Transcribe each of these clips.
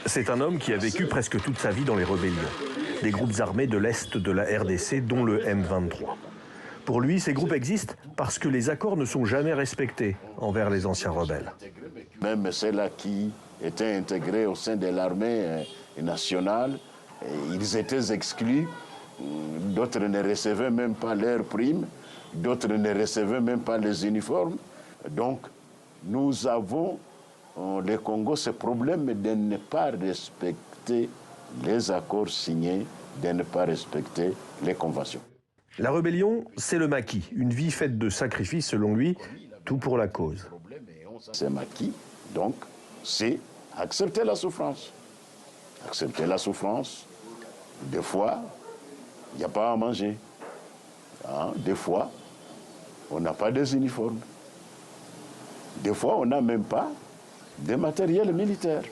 C'est un homme qui a vécu presque toute sa vie dans les rébellions, des groupes armés de l'Est de la RDC, dont le M23. Pour lui, ces groupes existent parce que les accords ne sont jamais respectés envers les anciens rebelles. Même ceux-là qui étaient intégrés au sein de l'armée nationale, ils étaient exclus. D'autres ne recevaient même pas leurs primes, d'autres ne recevaient même pas les uniformes. Donc, nous avons, le Congo, ce problème de ne pas respecter les accords signés, de ne pas respecter les conventions. La rébellion, c'est le maquis, une vie faite de sacrifices selon lui, tout pour la cause. C'est maquis, donc c'est accepter la souffrance. Accepter la souffrance, des fois, il n'y a pas à manger. Des fois, on n'a pas des uniformes. Des fois, on n'a même pas de matériel militaire.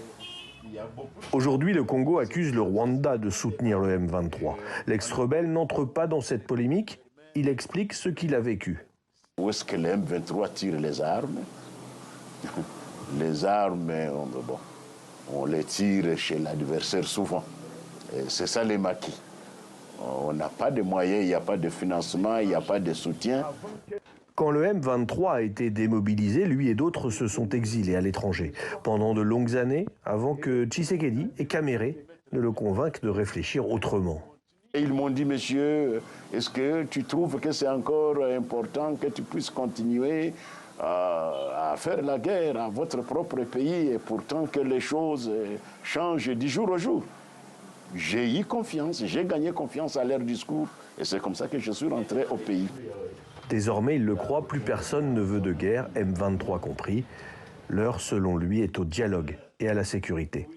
Aujourd'hui, le Congo accuse le Rwanda de soutenir le M23. L'ex-rebelle n'entre pas dans cette polémique. Il explique ce qu'il a vécu. Où est-ce que le M23 tire les armes? Les armes, on les tire chez l'adversaire souvent. C'est ça les maquis. On n'a pas de moyens, il n'y a pas de financement, il n'y a pas de soutien. Quand le M23 a été démobilisé, lui et d'autres se sont exilés à l'étranger pendant de longues années avant que Tshisekedi et Kaméré ne le convainquent de réfléchir autrement. Et ils m'ont dit, monsieur, est-ce que tu trouves que c'est encore important que tu puisses continuer à faire la guerre à votre propre pays et pourtant que les choses changent du jour au jour? J'ai eu confiance, j'ai gagné confiance à leur discours et c'est comme ça que je suis rentré au pays. Désormais, il le croit, plus personne ne veut de guerre, M23 compris. L'heure, selon lui, est au dialogue et à la sécurité.